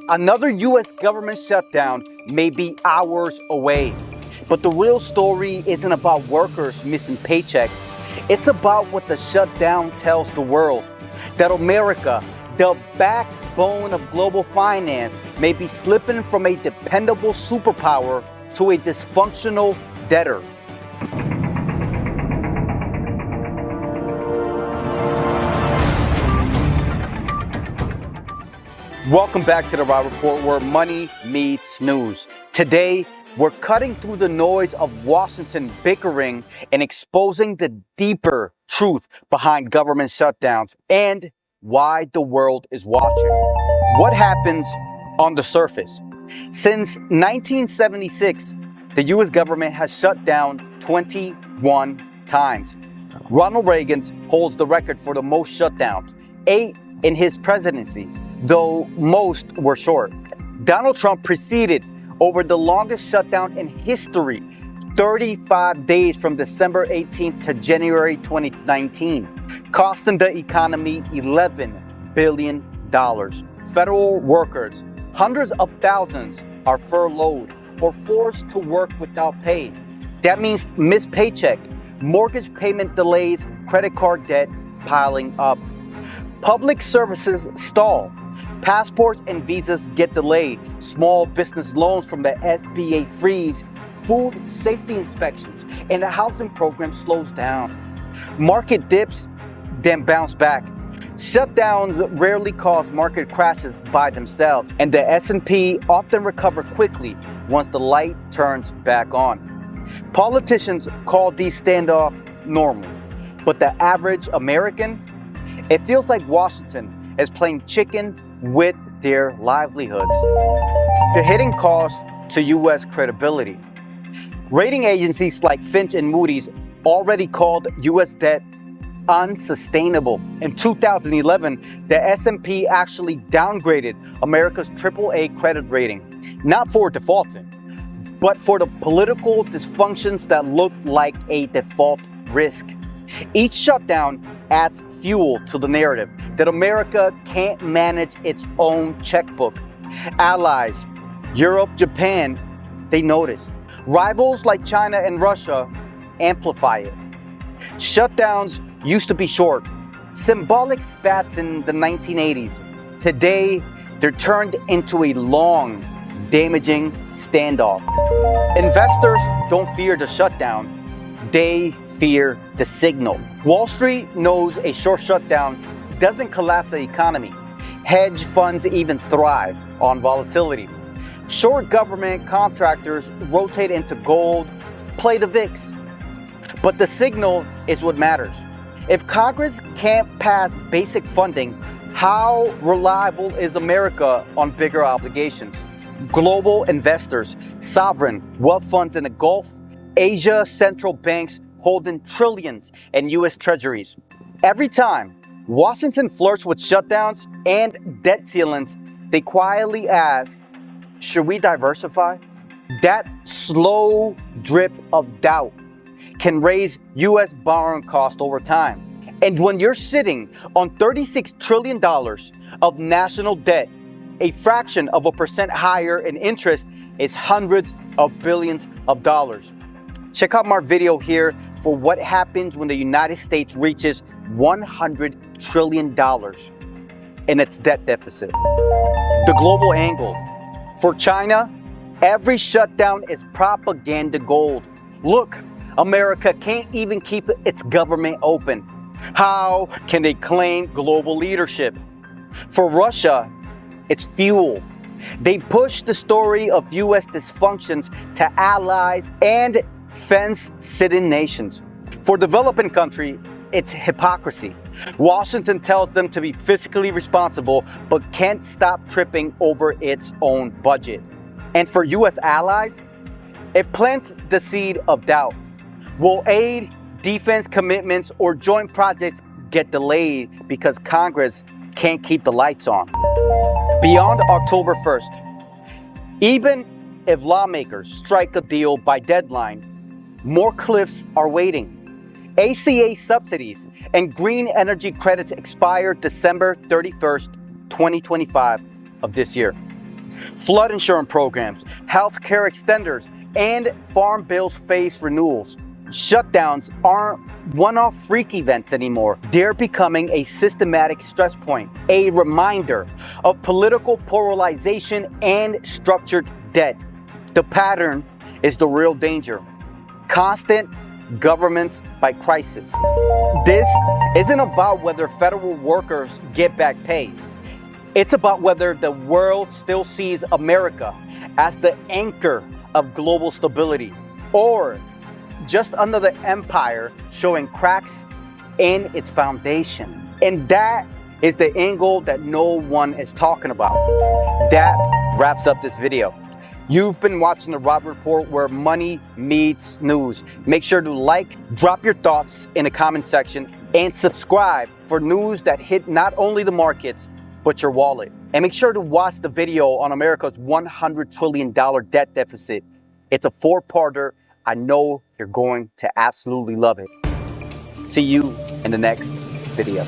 Another U.S. government shutdown may be hours away. But the real story isn't about workers missing paychecks. It's about what the shutdown tells the world. That America, the backbone of global finance, may be slipping from a dependable superpower to a dysfunctional debtor. Welcome back to the Raw Report, where money meets news. Today, we're cutting through the noise of Washington bickering and exposing the deeper truth behind government shutdowns and why the world is watching. What happens on the surface? Since 1976, the U.S. government has shut down 21 times. Ronald Reagan holds the record for the most shutdowns, 8 in his presidency, though most were short. Donald Trump preceded over the longest shutdown in history, 35 days from December 18th to January 2019, costing the economy $11 billion. Federal workers, hundreds of thousands, are furloughed or forced to work without pay. That means missed paycheck, mortgage payment delays, credit card debt piling up. Public services stall. Passports and visas get delayed. Small business loans from the SBA freeze. Food safety inspections and the housing program slows down. Market dips, then bounce back. Shutdowns rarely cause market crashes by themselves, and the S&P often recover quickly once the light turns back on. Politicians call these standoffs normal, but the average American, it feels like Washington is playing chicken with their livelihoods. The hidden cost to U.S. credibility. Rating agencies like Fitch and Moody's already called U.S. debt unsustainable. In 2011, the S&P actually downgraded America's AAA credit rating, not for defaulting, but for the political dysfunctions that looked like a default risk. Each shutdown adds fuel to the narrative that America can't manage its own checkbook. Allies, Europe, Japan, they noticed. Rivals like China and Russia amplify it. Shutdowns used to be short, symbolic spats in the 1980s. Today, they're turned into a long, damaging standoff. Investors don't fear the shutdown, they fear the signal. Wall Street knows a short shutdown doesn't collapse the economy. Hedge funds even thrive on volatility. Short government contractors rotate into gold, play the VIX. But the signal is what matters. If Congress can't pass basic funding, how reliable is America on bigger obligations? Global investors, sovereign wealth funds in the Gulf, Asia central banks holding trillions in U.S. treasuries. Every time Washington flirts with shutdowns and debt ceilings, they quietly ask, should we diversify? That slow drip of doubt can raise U.S. borrowing costs over time. And when you're sitting on $36 trillion of national debt, a fraction of a percent higher in interest is hundreds of billions of dollars. Check out my video here for what happens when the United States reaches $100 trillion in its debt deficit. The global angle. For China, every shutdown is propaganda gold. Look, America can't even keep its government open. How can they claim global leadership? For Russia, it's fuel. They push the story of U.S. dysfunctions to allies and fence-sitting nations. For developing countries, it's hypocrisy. Washington tells them to be fiscally responsible, but can't stop tripping over its own budget. And for U.S. allies, it plants the seed of doubt. Will aid, defense commitments, or joint projects get delayed because Congress can't keep the lights on? Beyond October 1st, even if lawmakers strike a deal by deadline, more cliffs are waiting. ACA subsidies and green energy credits expire December 31st, 2025 of this year. Flood insurance programs, healthcare extenders, and farm bills face renewals. Shutdowns aren't one-off freak events anymore. They're becoming a systematic stress point, a reminder of political polarization and structured debt. The pattern is the real danger. Constant governments by crisis. This isn't about whether federal workers get back pay. It's about whether the world still sees America as the anchor of global stability, or just another empire showing cracks in its foundation. And that is the angle that no one is talking about. That wraps up this video. You've been watching the Rob Report, where money meets news. Make sure to like, drop your thoughts in the comment section, and subscribe for news that hit not only the markets, but your wallet. And make sure to watch the video on America's $100 trillion debt deficit. It's a 4-parter. I know you're going to absolutely love it. See you in the next video.